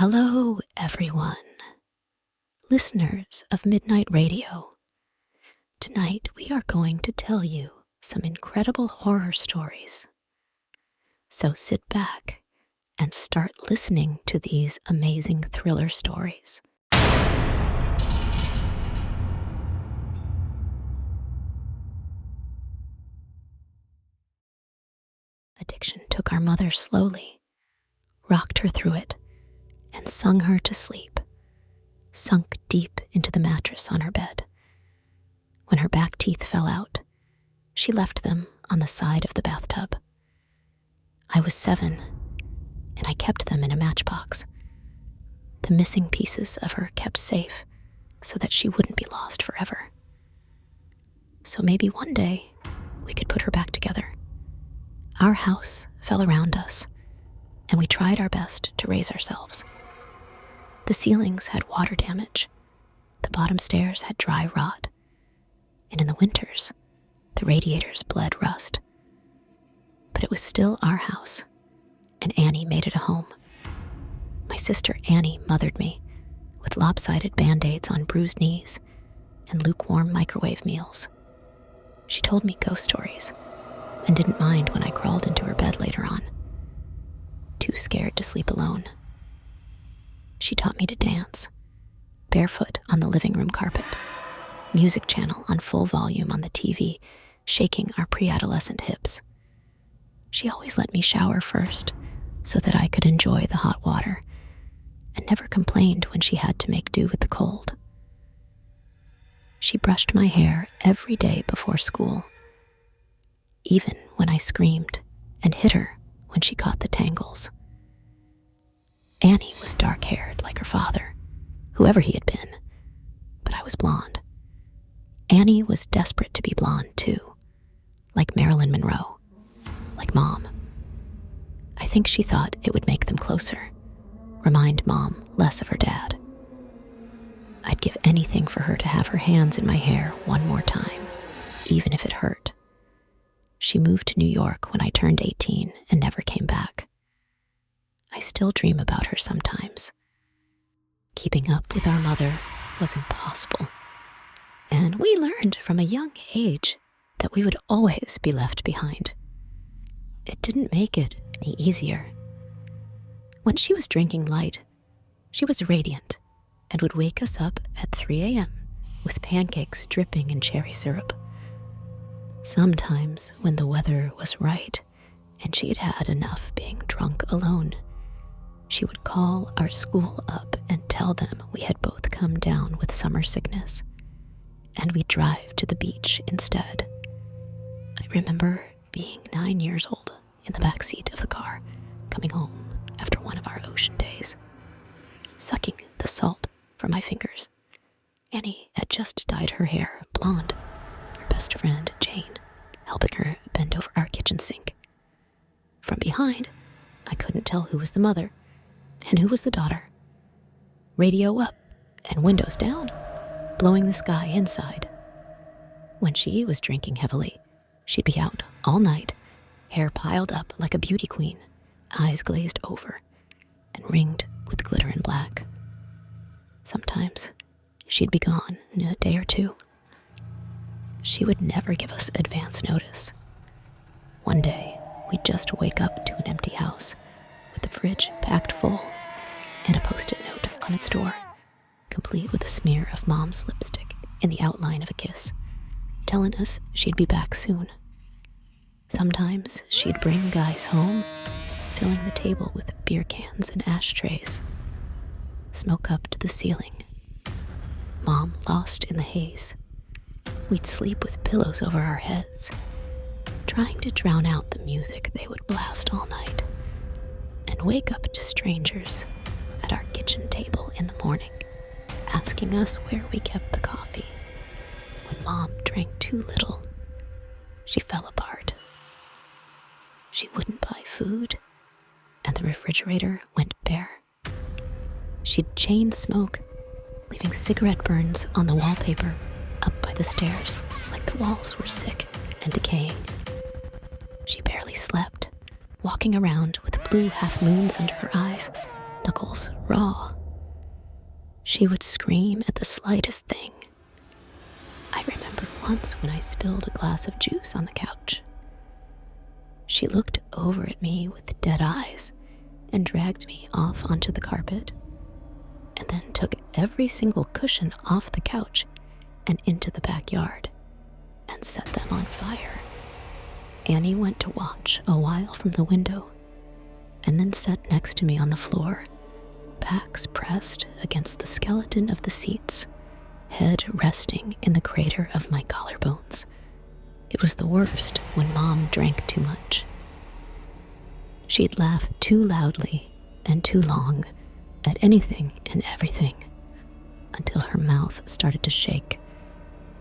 Hello, everyone, listeners of Midnight Radio. Tonight we are going to tell you some incredible horror stories. So sit back and start listening to these amazing thriller stories. Addiction took our mother slowly, rocked her through it, and sung her to sleep, sunk deep into the mattress on her bed. When her back teeth fell out, she left them on the side of the bathtub. I was 7, and I kept them in a matchbox. The missing pieces of her kept safe so that she wouldn't be lost forever. So maybe one day we could put her back together. Our house fell around us, and we tried our best to raise ourselves. The ceilings had water damage, the bottom stairs had dry rot, and in the winters, the radiators bled rust. But it was still our house, and Annie made it a home. My sister Annie mothered me with lopsided Band-Aids on bruised knees and lukewarm microwave meals. She told me ghost stories and didn't mind when I crawled into her bed later on, too scared to sleep alone. She taught me to dance, barefoot on the living room carpet, music channel on full volume on the TV, shaking our pre-adolescent hips. She always let me shower first so that I could enjoy the hot water, and never complained when she had to make do with the cold. She brushed my hair every day before school, even when I screamed and hit her when she caught the tangles. Annie was dark-haired like her father, whoever he had been, but I was blonde. Annie was desperate to be blonde too, like Marilyn Monroe, like Mom. I think she thought it would make them closer, remind Mom less of her dad. I'd give anything for her to have her hands in my hair one more time, even if it hurt. She moved to New York when I turned 18 and never came back. I still dream about her sometimes. Keeping up with our mother was impossible, and we learned from a young age that we would always be left behind. It didn't make it any easier. When she was drinking light, she was radiant and would wake us up at 3 a.m. with pancakes dripping in cherry syrup. Sometimes, when the weather was right and she had had enough being drunk alone, she would call our school up and tell them we had both come down with summer sickness, and we'd drive to the beach instead. I remember being 9 years old in the back seat of the car, coming home after one of our ocean days, sucking the salt from my fingers. Annie had just dyed her hair blonde, her best friend Jane helping her bend over our kitchen sink. From behind, I couldn't tell who was the mother and who was the daughter. Radio up and windows down, blowing the sky inside. When she was drinking heavily, she'd be out all night, hair piled up like a beauty queen, eyes glazed over, and ringed with glitter and black. Sometimes she'd be gone in a day or two. She would never give us advance notice. One day, we'd just wake up to an empty house, with the fridge packed full, and a post-it note on its door, complete with a smear of Mom's lipstick in the outline of a kiss, telling us she'd be back soon. Sometimes she'd bring guys home, filling the table with beer cans and ashtrays. Smoke up to the ceiling. Mom lost in the haze. We'd sleep with pillows over our heads, trying to drown out the music they would blast all night, and wake up to strangers at our kitchen table in the morning, asking us where we kept the coffee. When Mom drank too little, she fell apart. She wouldn't buy food, and the refrigerator went bare. She'd chain smoke, leaving cigarette burns on the wallpaper up by the stairs like the walls were sick and decaying. She barely slept, walking around with blue half-moons under her eyes, knuckles raw. She would scream at the slightest thing. I remember once when I spilled a glass of juice on the couch. She looked over at me with dead eyes and dragged me off onto the carpet, and then took every single cushion off the couch and into the backyard and set them on fire. Annie went to watch a while from the window and then sat next to me on the floor, backs pressed against the skeleton of the seats, head resting in the crater of my collarbones. It was the worst when Mom drank too much. She'd laugh too loudly and too long at anything and everything until her mouth started to shake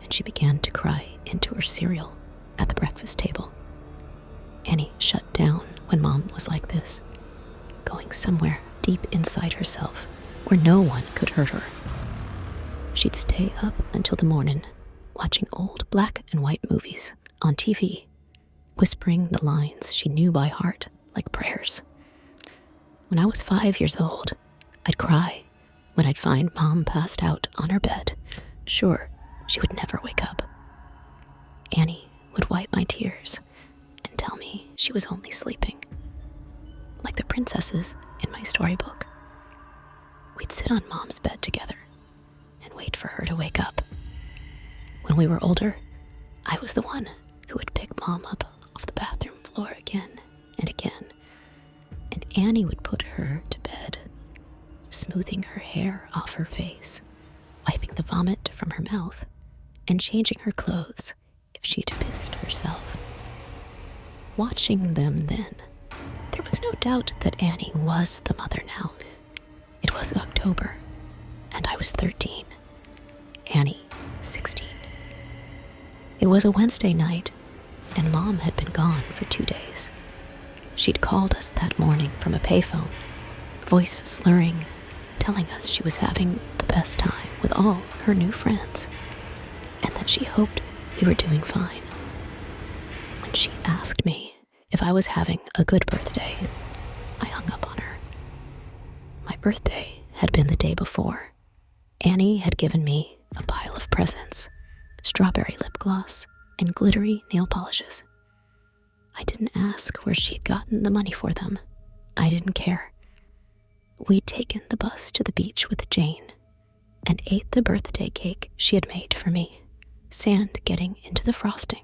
and she began to cry into her cereal at the breakfast table. Annie shut down when Mom was like this, going somewhere deep inside herself where no one could hurt her. She'd stay up until the morning, watching old black and white movies on TV, whispering the lines she knew by heart like prayers. When I was 5 years old, I'd cry when I'd find Mom passed out on her bed, sure she would never wake up. Annie would wipe my tears and tell me she was only sleeping, like the princesses in my storybook. We'd sit on Mom's bed together and wait for her to wake up. When we were older, I was the one who would pick Mom up off the bathroom floor again and again, and Annie would put her to bed, smoothing her hair off her face, wiping the vomit from her mouth, and changing her clothes if she'd pissed herself. Watching them then, there was no doubt that Annie was the mother now. It was October, and I was 13. Annie, 16. It was a Wednesday night, and Mom had been gone for 2 days. She'd called us that morning from a payphone, voice slurring, telling us she was having the best time with all her new friends, and that she hoped we were doing fine. When she asked me if I was having a good birthday, I hung up on her. My birthday had been the day before. Annie had given me a pile of presents, strawberry lip gloss, and glittery nail polishes. I didn't ask where she'd gotten the money for them. I didn't care. We'd taken the bus to the beach with Jane and ate the birthday cake she had made for me, sand getting into the frosting.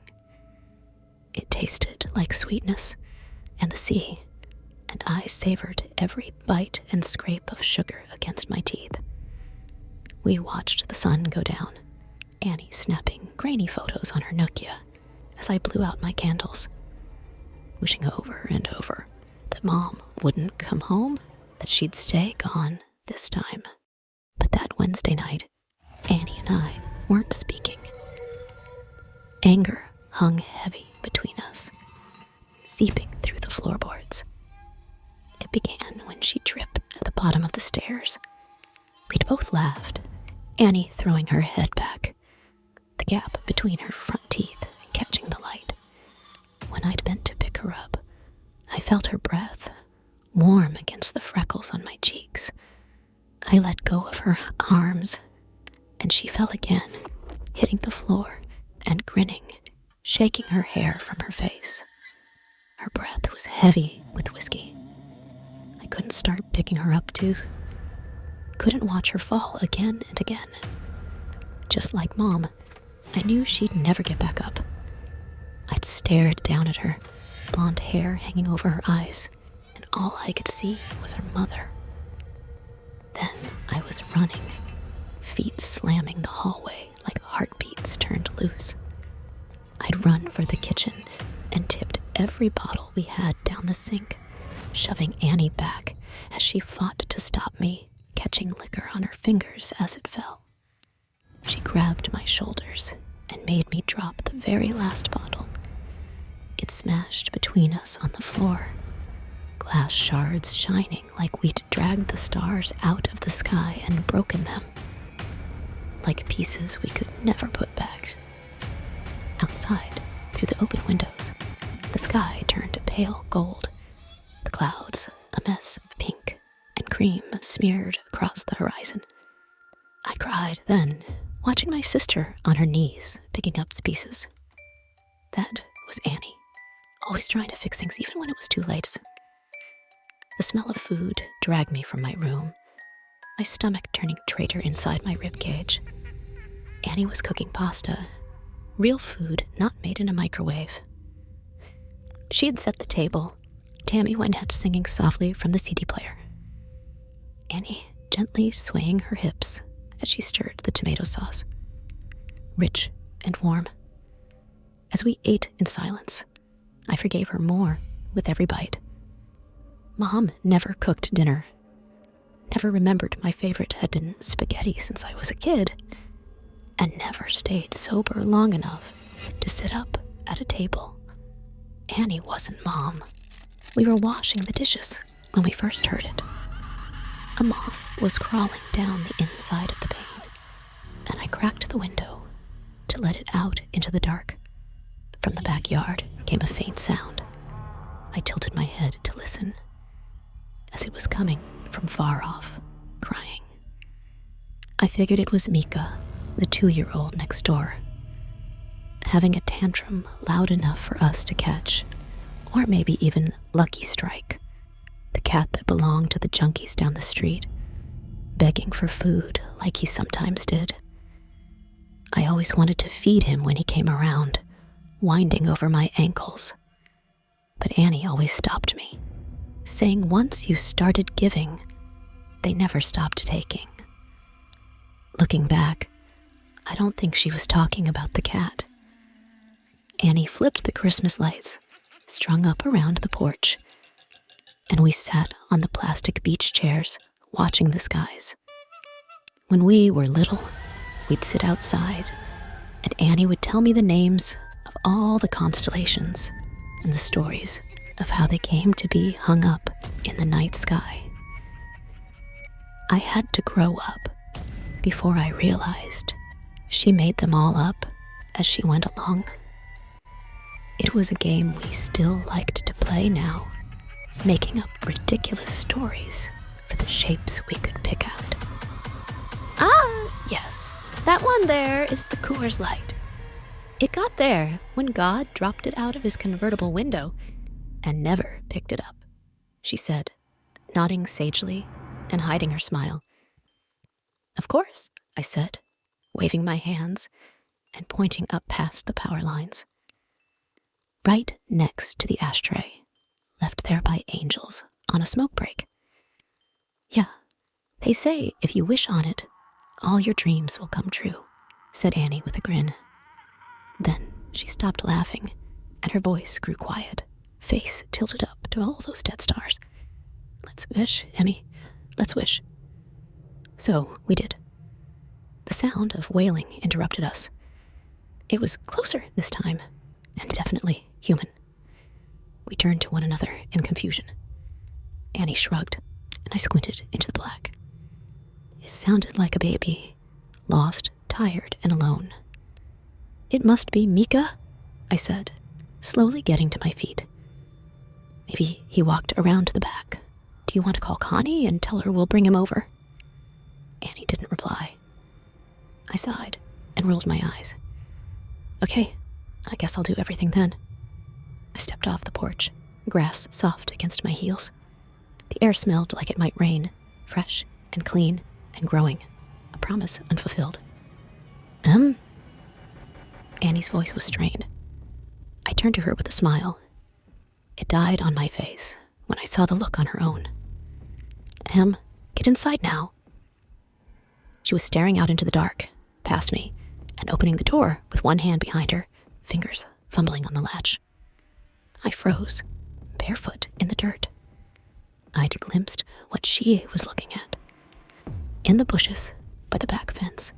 It tasted like sweetness and the sea, and I savored every bite and scrape of sugar against my teeth. We watched the sun go down, Annie snapping grainy photos on her Nokia as I blew out my candles, wishing over and over that Mom wouldn't come home, that she'd stay gone this time. But that Wednesday night, Annie and I weren't speaking. Anger hung heavy between us, seeping through the floorboards. It began when she tripped at the bottom of the stairs. We'd both laughed, Annie throwing her head back, the gap between her front teeth catching the light. When I'd bent to pick her up, I felt her breath, warm against the freckles on my cheeks. I let go of her arms, and she fell again, hitting the floor and grinning, shaking her hair from her face. Her breath was heavy with whiskey. I couldn't start picking her up, too. Couldn't watch her fall again and again. Just like Mom, I knew she'd never get back up. I'd stared down at her, blonde hair hanging over her eyes, and all I could see was her mother. Then I was running, feet slamming the hallway like heartbeats turned loose. I'd run for the kitchen and tipped every bottle we had down the sink, shoving Annie back as she fought to stop me, catching liquor on her fingers as it fell. She grabbed my shoulders and made me drop the very last bottle. It smashed between us on the floor, glass shards shining like we'd dragged the stars out of the sky and broken them, like pieces we could never put back. Outside, through the open windows, the sky turned to pale gold, the clouds a mess of pink and cream smeared across the horizon. I cried then, watching my sister on her knees, picking up the pieces. That was Annie, always trying to fix things even when it was too late. The smell of food dragged me from my room, my stomach turning traitor inside my ribcage. Annie was cooking pasta, real food not made in a microwave. She had set the table, Tammy Wynette singing softly from the CD player. Annie gently swaying her hips as she stirred the tomato sauce, rich and warm. As we ate in silence, I forgave her more with every bite. Mom never cooked dinner, never remembered my favorite had been spaghetti since I was a kid, and never stayed sober long enough to sit up at a table. Annie wasn't Mom. We were washing the dishes when we first heard it. A moth was crawling down the inside of the pane, and I cracked the window to let it out into the dark. From the backyard came a faint sound. I tilted my head to listen, as it was coming from far off, crying. I figured it was Mika, the 2-year-old next door, having a tantrum loud enough for us to catch, or maybe even Lucky Strike, the cat that belonged to the junkies down the street, begging for food like he sometimes did. I always wanted to feed him when he came around, winding over my ankles. But Annie always stopped me, saying once you started giving, they never stopped taking. Looking back, I don't think she was talking about the cat. Annie flipped the Christmas lights, strung up around the porch, and we sat on the plastic beach chairs watching the skies. When we were little, we'd sit outside, and Annie would tell me the names of all the constellations and the stories of how they came to be hung up in the night sky. I had to grow up before I realized she made them all up as she went along. It was a game we still liked to play now, making up ridiculous stories for the shapes we could pick out. Ah, yes, that one there is the Coors Light. It got there when God dropped it out of his convertible window and never picked it up, she said, nodding sagely and hiding her smile. Of course, I said, waving my hands and pointing up past the power lines. Right next to the ashtray, left there by angels on a smoke break. Yeah, they say if you wish on it, all your dreams will come true, said Annie with a grin. Then she stopped laughing, and her voice grew quiet, face tilted up to all those dead stars. Let's wish, Emmy, let's wish. So we did. The sound of wailing interrupted us. It was closer this time, and definitely human. We turned to one another in confusion. Annie shrugged, and I squinted into the black. It sounded like a baby, lost, tired, and alone. It must be Mika, I said, slowly getting to my feet. Maybe he walked around to the back. Do you want to call Connie and tell her we'll bring him over? Annie didn't reply. I sighed and rolled my eyes. Okay, I guess I'll do everything then. I stepped off the porch, grass soft against my heels. The air smelled like it might rain, fresh and clean and growing, a promise unfulfilled. Annie's voice was strained. I turned to her with a smile. It died on my face when I saw the look on her own. Get inside now. She was staring out into the dark, past me, and opening the door with one hand behind her, fingers fumbling on the latch. I froze, barefoot in the dirt. I'd glimpsed what she was looking at. In the bushes, by the back fence,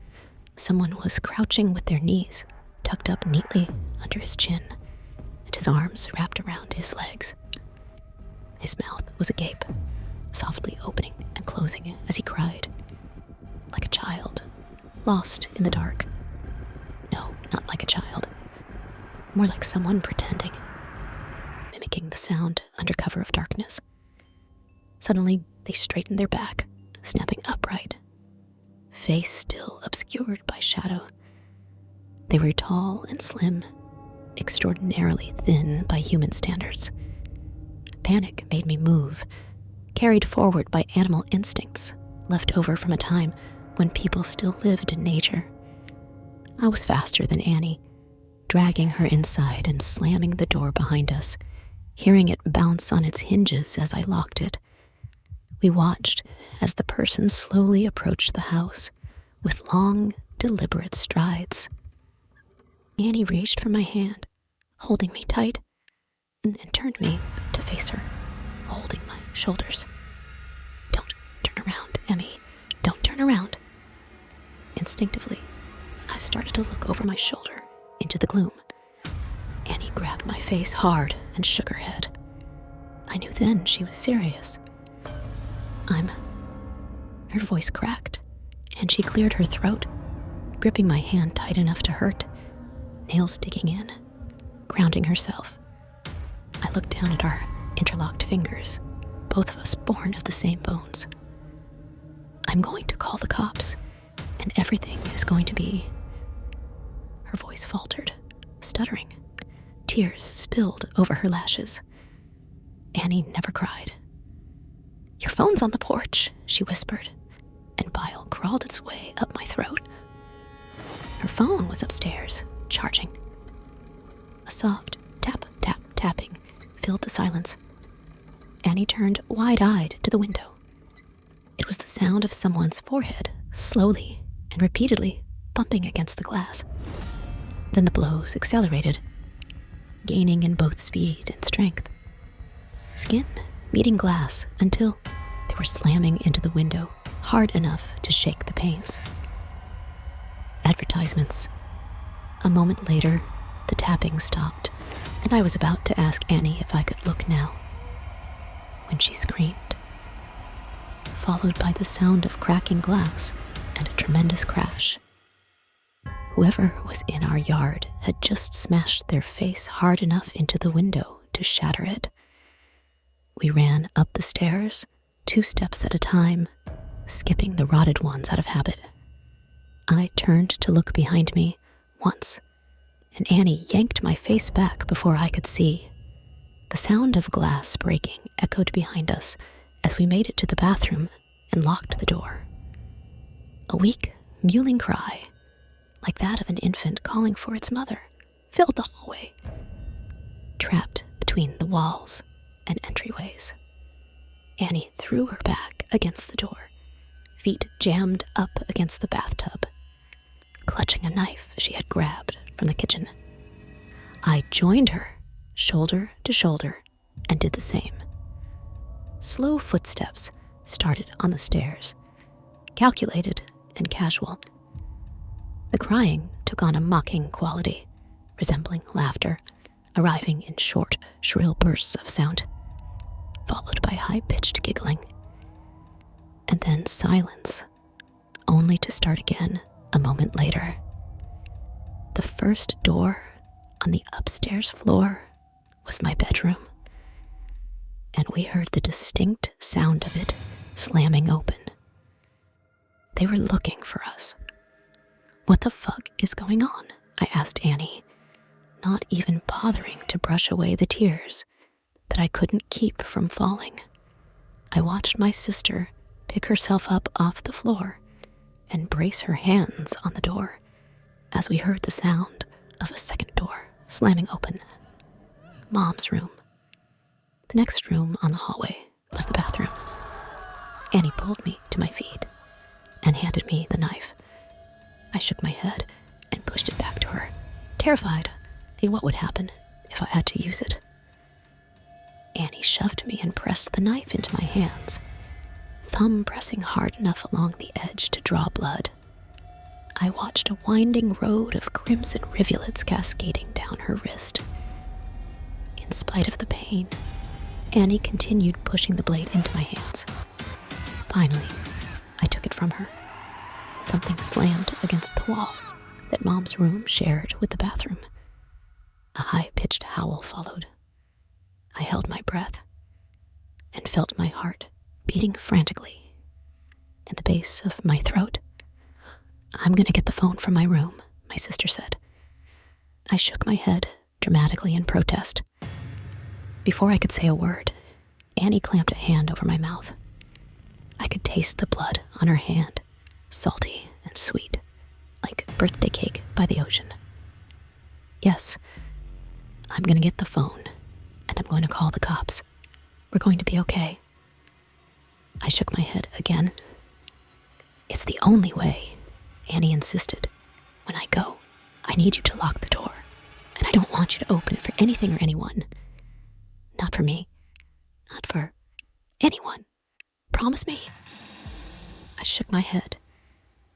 someone was crouching with their knees tucked up neatly under his chin, and his arms wrapped around his legs. His mouth was agape, softly opening and closing as he cried, like a child, lost in the dark. No, not like a child. More like someone pretending, mimicking the sound under cover of darkness. Suddenly, They straightened their back, snapping upright, face still obscured by shadow. They were tall and slim, extraordinarily thin by human standards. Panic made me move, carried forward by animal instincts left over from a time when people still lived in nature. I was faster than Annie, dragging her inside and slamming the door behind us, hearing it bounce on its hinges as I locked it. We watched as the person slowly approached the house with long, deliberate strides. Annie reached for my hand, holding me tight, and turned me to face her, holding my shoulders. "Don't turn around, Emmy. Don't turn around." Instinctively, I started to look over my shoulder into the gloom. Annie grabbed my face hard and shook her head. I knew then she was serious. Her voice cracked, and she cleared her throat, gripping my hand tight enough to hurt, nails digging in, grounding herself. I looked down at our interlocked fingers, both of us born of the same bones. "I'm going to call the cops, and everything is going to be..." Her voice faltered, stuttering. Tears spilled over her lashes. Annie never cried. "Your phone's on the porch," she whispered, and bile crawled its way up my throat. Her phone was upstairs, charging. A soft tap, tap, tapping filled the silence. Annie turned wide-eyed to the window. It was the sound of someone's forehead slowly and repeatedly bumping against the glass. Then the blows accelerated, gaining in both speed and strength. Skin meeting glass until they were slamming into the window hard enough to shake the panes. Advertisements. A moment later, the tapping stopped, and I was about to ask Annie if I could look now, when she screamed, followed by the sound of cracking glass and a tremendous crash. Whoever was in our yard had just smashed their face hard enough into the window to shatter it. We ran up the stairs, 2 steps at a time, skipping the rotted ones out of habit. I turned to look behind me once, and Annie yanked my face back before I could see. The sound of glass breaking echoed behind us as we made it to the bathroom and locked the door. A weak, mewling cry, like that of an infant calling for its mother, filled the hallway, trapped between the walls and entryways. Annie threw her back against the door, feet jammed up against the bathtub, clutching a knife she had grabbed from the kitchen. I joined her, shoulder to shoulder, and did the same. Slow footsteps started on the stairs, calculated and casual. The crying took on a mocking quality, resembling laughter, arriving in short, shrill bursts of sound, followed by high-pitched giggling. And then silence, only to start again a moment later. The first door on the upstairs floor was my bedroom, and we heard the distinct sound of it slamming open. They were looking for us. "What the fuck is going on?" I asked Annie, not even bothering to brush away the tears that I couldn't keep from falling. I watched my sister pick herself up off the floor and brace her hands on the door as we heard the sound of a second door slamming open. Mom's room. The next room on the hallway was the bathroom. Annie pulled me to my feet and handed me the knife. I shook my head and pushed it back to her, terrified at what would happen if I had to use it. Annie shoved me and pressed the knife into my hands, thumb pressing hard enough along the edge to draw blood. I watched a winding road of crimson rivulets cascading down her wrist. In spite of the pain, Annie continued pushing the blade into my hands. Finally, I took it from her. Something slammed against the wall that Mom's room shared with the bathroom. A high-pitched howl followed. I held my breath and felt my heart beating frantically in the base of my throat. "I'm gonna get the phone from my room," my sister said. I shook my head dramatically in protest. Before I could say a word, Annie clamped a hand over my mouth. I could taste the blood on her hand, salty and sweet, like birthday cake by the ocean. "Yes, I'm gonna get the phone, and I'm going to call the cops. We're going to be okay." I shook my head again. "It's the only way," Annie insisted. "When I go, I need you to lock the door, and I don't want you to open it for anything or anyone. Not for me. Not for anyone. Promise me?" I shook my head,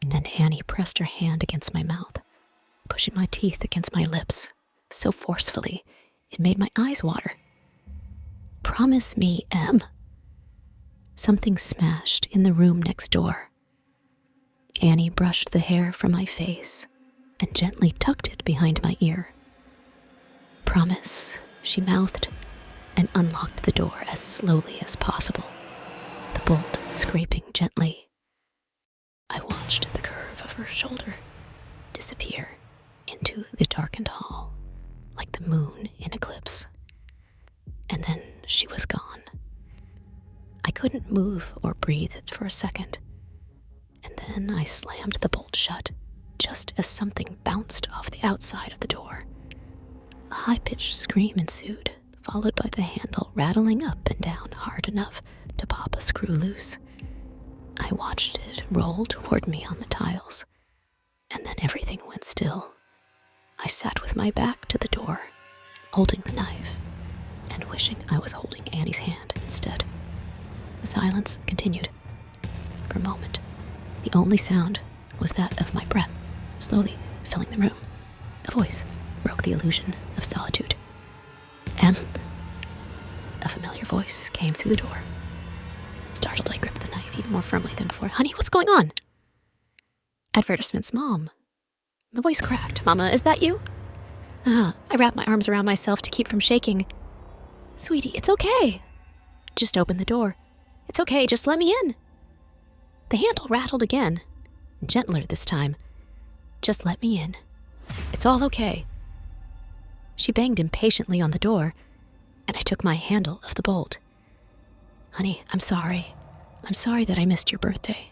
and then Annie pressed her hand against my mouth, pushing my teeth against my lips so forcefully it made my eyes water. "Promise me, Em." Something smashed in the room next door. Annie brushed the hair from my face and gently tucked it behind my ear. "Promise," she mouthed, and unlocked the door as slowly as possible, the bolt scraping gently. I watched the curve of her shoulder disappear into the darkened hall, like the moon in eclipse. And then she was gone. I couldn't move or breathe for a second, and then I slammed the bolt shut just as something bounced off the outside of the door. A high-pitched scream ensued, followed by the handle rattling up and down hard enough to pop a screw loose. I watched it roll toward me on the tiles, and then everything went still. I sat with my back to the door, holding the knife, and wishing I was holding Annie's hand instead. The silence continued. For a moment, the only sound was that of my breath, slowly filling the room. A voice broke the illusion of solitude. "Em." A familiar voice came through the door. Startled, I gripped the knife even more firmly than before. "Honey, what's going on?" "Advertisements, Mom." My voice cracked. "Mama, is that you?" I wrapped my arms around myself to keep from shaking. "Sweetie, it's okay. Just open the door. It's okay, just let me in." The handle rattled again, gentler this time. "Just let me in. It's all okay." She banged impatiently on the door, and I took my handle of the bolt. "Honey, I'm sorry. I'm sorry that I missed your birthday.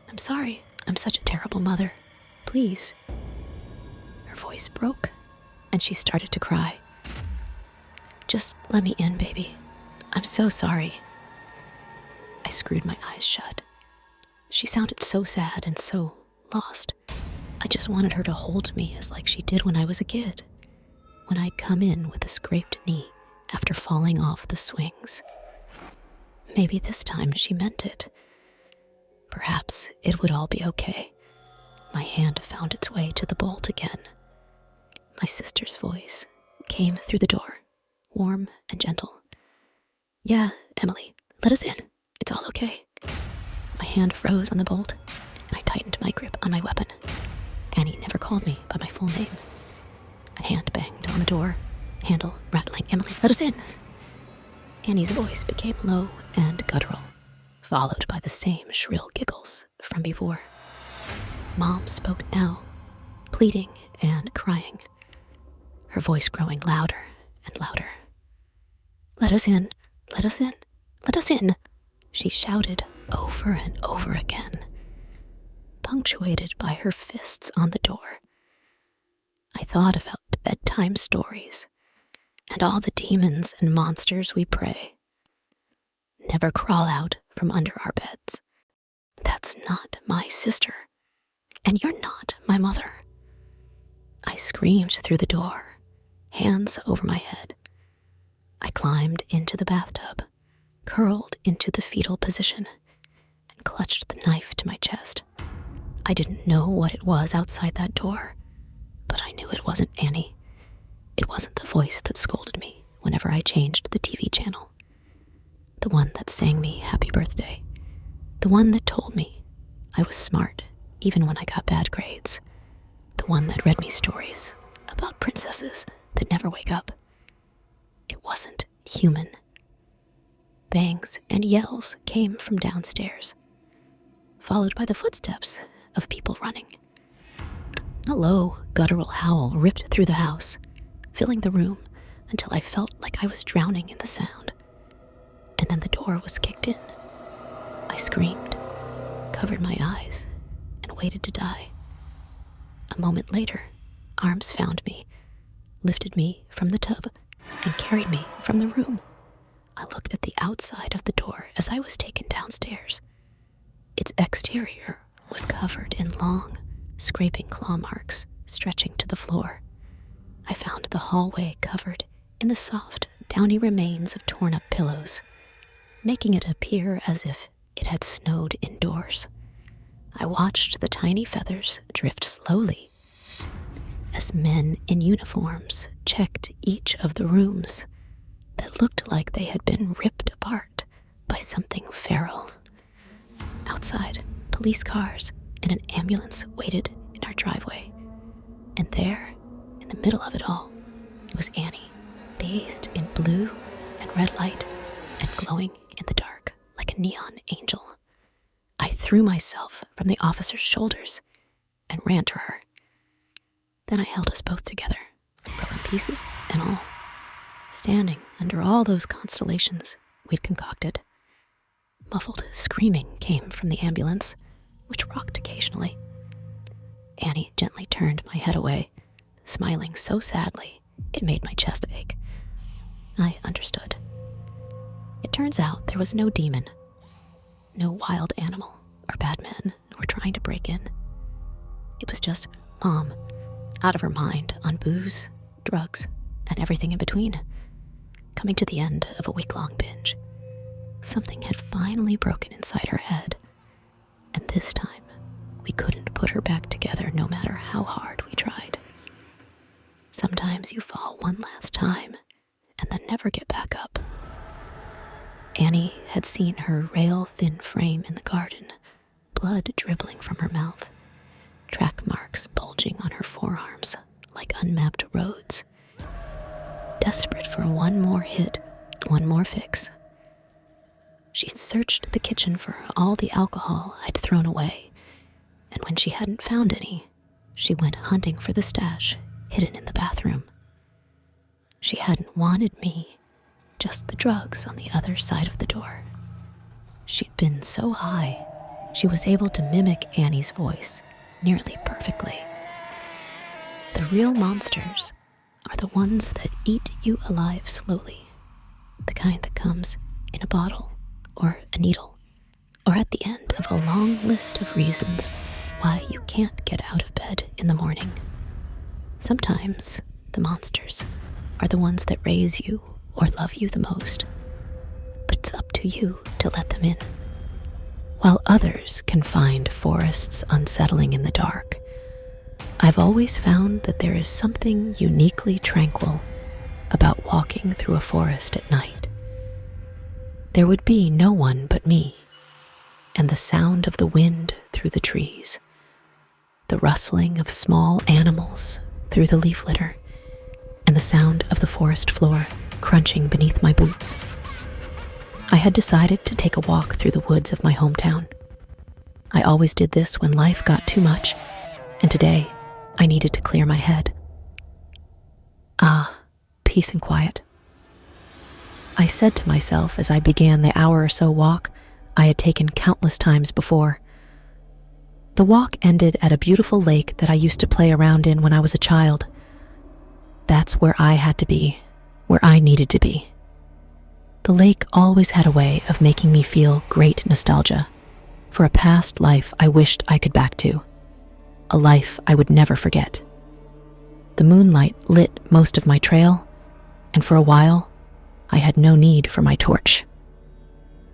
I'm sorry. I'm such a terrible mother. Please." Her voice broke, and she started to cry. "Just let me in, baby. I'm so sorry." I screwed my eyes shut. She sounded so sad and so lost. I just wanted her to hold me as like she did when I was a kid, when I'd come in with a scraped knee after falling off the swings. Maybe this time she meant it. Perhaps it would all be okay. My hand found its way to the bolt again. My sister's voice came through the door, warm and gentle. "Yeah, Emily, let us in. It's all okay." My hand froze on the bolt, and I tightened my grip on my weapon. Annie never called me by my full name. A hand banged on the door, handle rattling. "Emily, let us in." Annie's voice became low and guttural, followed by the same shrill giggles from before. Mom spoke now, pleading and crying, her voice growing louder and louder. "Let us in, let us in, let us in," she shouted over and over again, punctuated by her fists on the door. I thought about bedtime stories and all the demons and monsters we pray. Never crawl out from under our beds. That's not my sister, and you're not my mother. I screamed through the door, hands over my head. I climbed into the bathtub, curled into the fetal position, and clutched the knife to my chest. I didn't know what it was outside that door, but I knew it wasn't Annie. It wasn't the voice that scolded me whenever I changed the TV channel. The one that sang me happy birthday. The one that told me I was smart even when I got bad grades. The one that read me stories about princesses that never wake up. It wasn't human. Bangs and yells came from downstairs, followed by the footsteps of people running. A low, guttural howl ripped through the house, filling the room until I felt like I was drowning in the sound. And then the door was kicked in. I screamed, covered my eyes, and waited to die. A moment later, arms found me, lifted me from the tub, and carried me from the room. I looked at the outside of the door as I was taken downstairs. Its exterior was covered in long, scraping claw marks stretching to the floor. I found the hallway covered in the soft, downy remains of torn-up pillows, making it appear as if it had snowed indoors. I watched the tiny feathers drift slowly as men in uniforms checked each of the rooms that looked like they had been ripped apart by something feral. Outside, police cars and an ambulance waited in our driveway. And there, in the middle of it all, was Annie, bathed in blue and red light and glowing in the dark like a neon angel. I threw myself from the officer's shoulders and ran to her. Then I held us both together, broken pieces and all, standing under all those constellations we'd concocted. Muffled screaming came from the ambulance, which rocked occasionally. Annie gently turned my head away, smiling so sadly it made my chest ache. I understood. It turns out there was no demon, no wild animal or bad men who were trying to break in. It was just Mom, out of her mind on booze, drugs, and everything in between, coming to the end of a week-long binge. Something had finally broken inside her head, and this time we couldn't put her back together no matter how hard we tried. Sometimes you fall one last time and then never get back up. Annie had seen her rail-thin frame in the garden, blood dribbling from her mouth, track marks bulging on her forearms like unmapped roads. Desperate for one more hit, one more fix, she'd searched the kitchen for all the alcohol I'd thrown away, and when she hadn't found any, she went hunting for the stash hidden in the bathroom. She hadn't wanted me, just the drugs on the other side of the door. She'd been so high, she was able to mimic Annie's voice nearly perfectly. The real monsters are the ones that eat you alive slowly, the kind that comes in a bottle or a needle, or at the end of a long list of reasons why you can't get out of bed in the morning. Sometimes the monsters are the ones that raise you or love you the most, but it's up to you to let them in. While others can find forests unsettling in the dark, I've always found that there is something uniquely tranquil about walking through a forest at night. There would be no one but me, and the sound of the wind through the trees, the rustling of small animals through the leaf litter, and the sound of the forest floor crunching beneath my boots. I had decided to take a walk through the woods of my hometown. I always did this when life got too much, and today I needed to clear my head. Peace and quiet. I said to myself as I began the hour or so walk I had taken countless times before. The walk ended at a beautiful lake that I used to play around in when I was a child. That's where I had to be, where I needed to be. The lake always had a way of making me feel great nostalgia for a past life I wished I could back to, a life I would never forget. The moonlight lit most of my trail, and for a while, I had no need for my torch.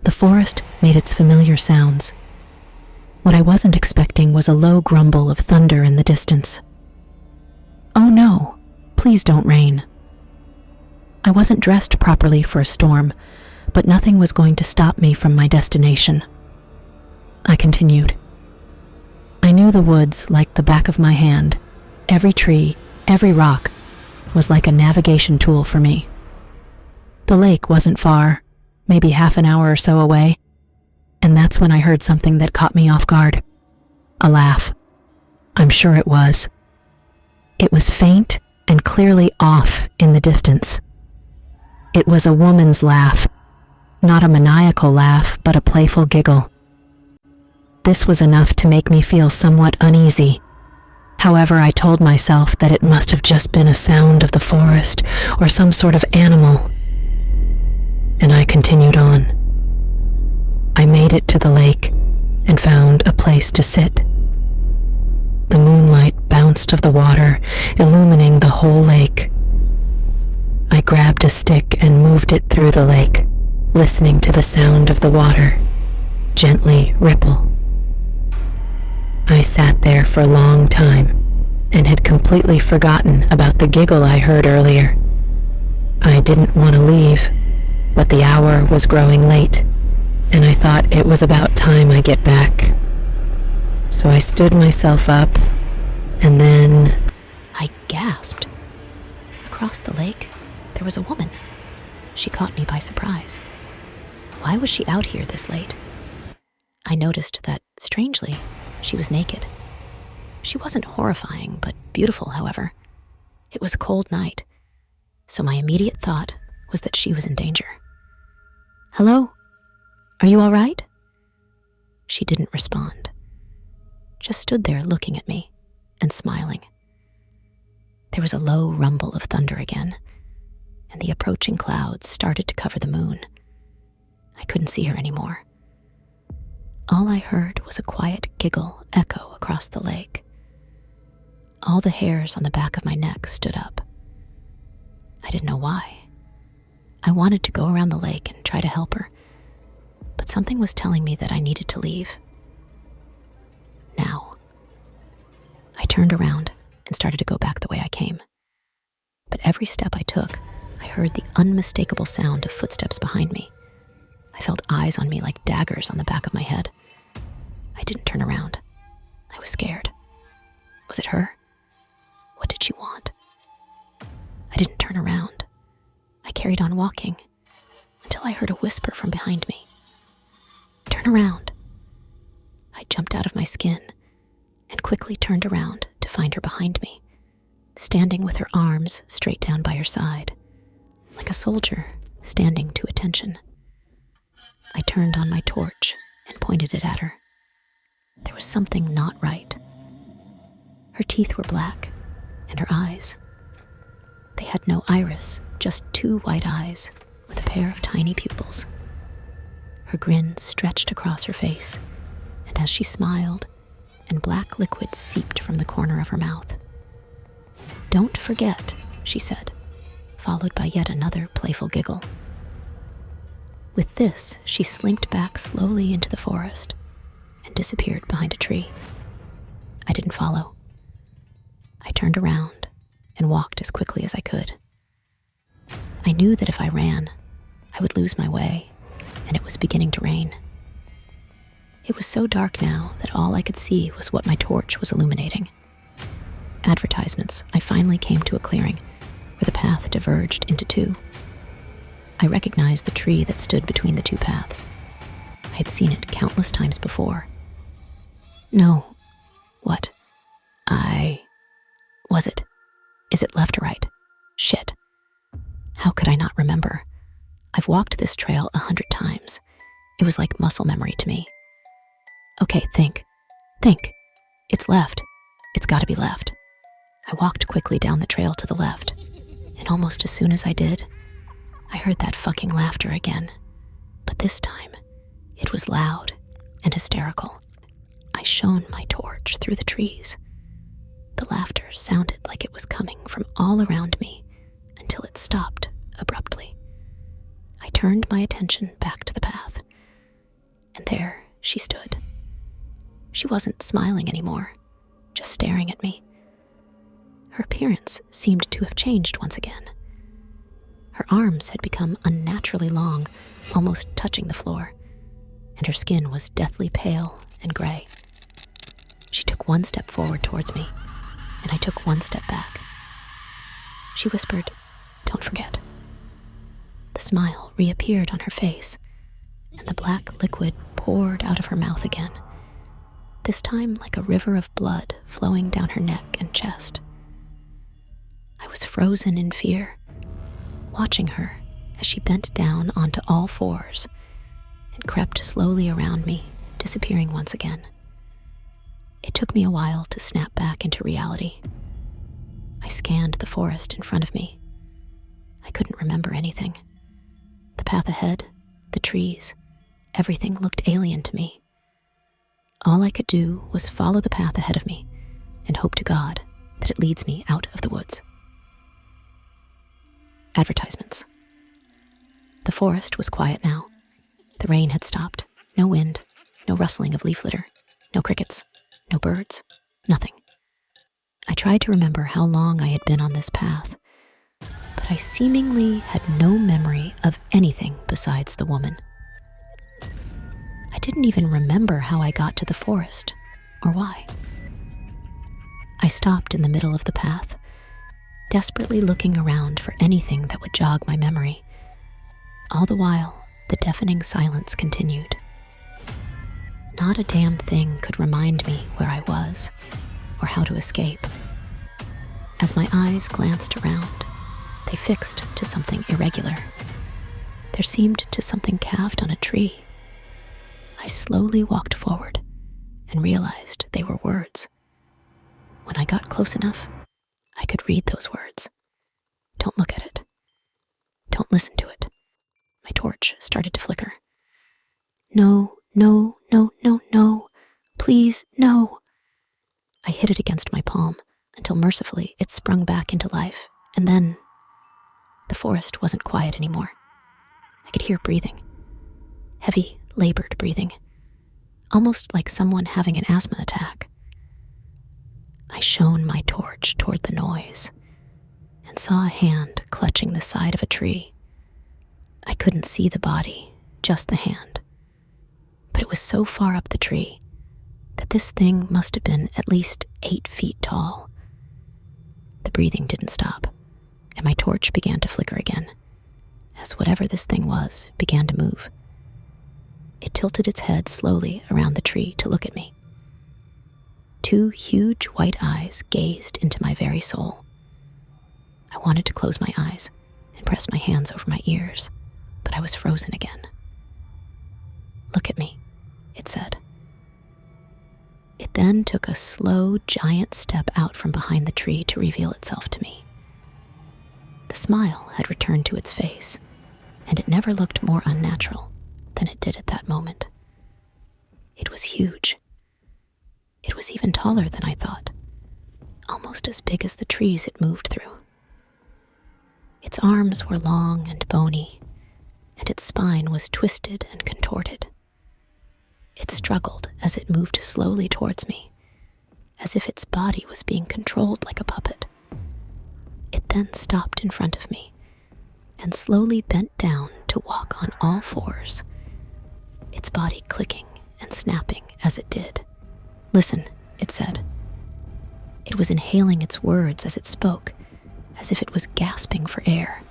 The forest made its familiar sounds. What I wasn't expecting was a low grumble of thunder in the distance. Oh no, please don't rain. I wasn't dressed properly for a storm, but nothing was going to stop me from my destination. I continued. I knew the woods like the back of my hand. Every tree, every rock was like a navigation tool for me. The lake wasn't far, maybe half an hour or so away, and that's when I heard something that caught me off guard. A laugh. I'm sure it was. It was faint and clearly off in the distance. It was a woman's laugh, not a maniacal laugh, but a playful giggle. This was enough to make me feel somewhat uneasy. However, I told myself that it must have just been a sound of the forest or some sort of animal, and I continued on. I made it to the lake and found a place to sit. The moonlight bounced off the water, illumining the whole lake. I grabbed a stick and moved it through the lake, listening to the sound of the water gently ripple. I sat there for a long time and had completely forgotten about the giggle I heard earlier. I didn't want to leave, but the hour was growing late, and I thought it was about time I get back. So I stood myself up, and then I gasped. Across the lake, there was a woman. She caught me by surprise. Why was she out here this late? I noticed that, strangely, she was naked. She wasn't horrifying, but beautiful, however. It was a cold night, so my immediate thought was that she was in danger. "Hello? Are you all right?" She didn't respond, just stood there looking at me and smiling. There was a low rumble of thunder again, and the approaching clouds started to cover the moon. I couldn't see her anymore. All I heard was a quiet giggle echo across the lake. All the hairs on the back of my neck stood up. I didn't know why. I wanted to go around the lake and try to help her, but something was telling me that I needed to leave. Now. I turned around and started to go back the way I came. But every step I took, I heard the unmistakable sound of footsteps behind me. I felt eyes on me like daggers on the back of my head. I didn't turn around. I was scared. Was it her? What did she want? I didn't turn around. I carried on walking until I heard a whisper from behind me. "Turn around." I jumped out of my skin and quickly turned around to find her behind me, standing with her arms straight down by her side, like a soldier standing to attention. I turned on my torch and pointed it at her. There was something not right. Her teeth were black, and her eyes. They had no iris, just two white eyes with a pair of tiny pupils. Her grin stretched across her face, and as she smiled, and black liquid seeped from the corner of her mouth. "Don't forget," she said, followed by yet another playful giggle. With this, she slinked back slowly into the forest and disappeared behind a tree. I didn't follow. I turned around and walked as quickly as I could. I knew that if I ran, I would lose my way, and it was beginning to rain. It was so dark now that all I could see was what my torch was illuminating. Advertisements. I finally came to a clearing where the path diverged into two. I recognized the tree that stood between the two paths. I had seen it countless times before. No. What? Was it? Is it left or right? Shit. How could I not remember? I've walked this trail 100 times. It was like muscle memory to me. Okay, think. It's left. It's gotta be left. I walked quickly down the trail to the left, and almost as soon as I did, I heard that fucking laughter again. But this time, it was loud and hysterical. I shone my torch through the trees. The laughter sounded like it was coming from all around me until it stopped abruptly. I turned my attention back to the path, and there she stood. She wasn't smiling anymore, just staring at me. Her appearance seemed to have changed once again. Her arms had become unnaturally long, almost touching the floor, and her skin was deathly pale and gray. She took one step forward towards me, and I took one step back. She whispered, "Don't forget." The smile reappeared on her face, and the black liquid poured out of her mouth again, this time like a river of blood flowing down her neck and chest. I was frozen in fear, watching her as she bent down onto all fours and crept slowly around me, disappearing once again. It took me a while to snap back into reality. I scanned the forest in front of me. I couldn't remember anything. The path ahead, the trees, everything looked alien to me. All I could do was follow the path ahead of me and hope to God that it leads me out of the woods. Advertisements. The forest was quiet now. The rain had stopped. No wind, no rustling of leaf litter, no crickets, no birds, nothing. I tried to remember how long I had been on this path, but I seemingly had no memory of anything besides the woman. I didn't even remember how I got to the forest or why. I stopped in the middle of the path, desperately looking around for anything that would jog my memory. All the while, the deafening silence continued. Not a damn thing could remind me where I was or how to escape. As my eyes glanced around, they fixed to something irregular. There seemed to something carved on a tree. I slowly walked forward and realized they were words. When I got close enough, I could read those words. Don't look at it. Don't listen to it. My torch started to flicker. No, no, no, no, no. Please, no. I hit it against my palm until mercifully it sprung back into life, and then the forest wasn't quiet anymore. I could hear breathing. Heavy, labored breathing. Almost like someone having an asthma attack. I shone my torch toward the noise and saw a hand clutching the side of a tree. I couldn't see the body, just the hand. But it was so far up the tree that this thing must have been at least 8 feet tall. The breathing didn't stop, and my torch began to flicker again, as whatever this thing was began to move. It tilted its head slowly around the tree to look at me. 2 huge white eyes gazed into my very soul. I wanted to close my eyes and press my hands over my ears, but I was frozen again. Look at me, it said. It then took a slow, giant step out from behind the tree to reveal itself to me. The smile had returned to its face, and it never looked more unnatural than it did at that moment. It was huge. It was even taller than I thought, almost as big as the trees it moved through. Its arms were long and bony, and its spine was twisted and contorted. It struggled as it moved slowly towards me, as if its body was being controlled like a puppet. It then stopped in front of me and slowly bent down to walk on all fours, its body clicking and snapping as it did. Listen, it said. It was inhaling its words as it spoke, as if it was gasping for air.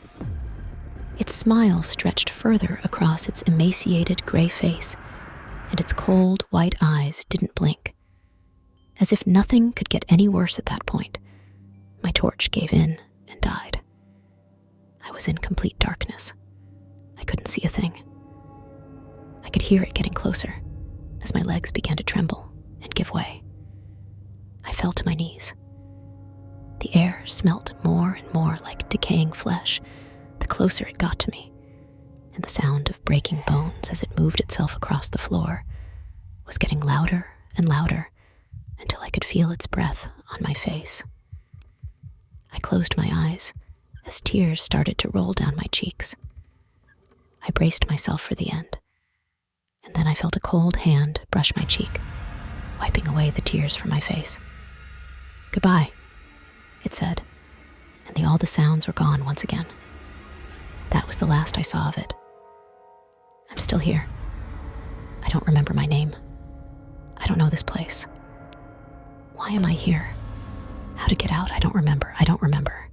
Its smile stretched further across its emaciated gray face, and its cold white eyes didn't blink. As if nothing could get any worse at that point, my torch gave in and died. I was in complete darkness. I couldn't see a thing. I could hear it getting closer as my legs began to tremble and give way. I fell to my knees. The air smelt more and more like decaying flesh the closer it got to me, and the sound of breaking bones as it moved itself across the floor was getting louder and louder until I could feel its breath on my face. I closed my eyes as tears started to roll down my cheeks. I braced myself for the end, and then I felt a cold hand brush my cheek, wiping away the tears from my face. Goodbye, it said, and all the sounds were gone once again. That was the last I saw of it. I'm still here. I don't remember my name. I don't know this place. Why am I here? How to get out? I don't remember.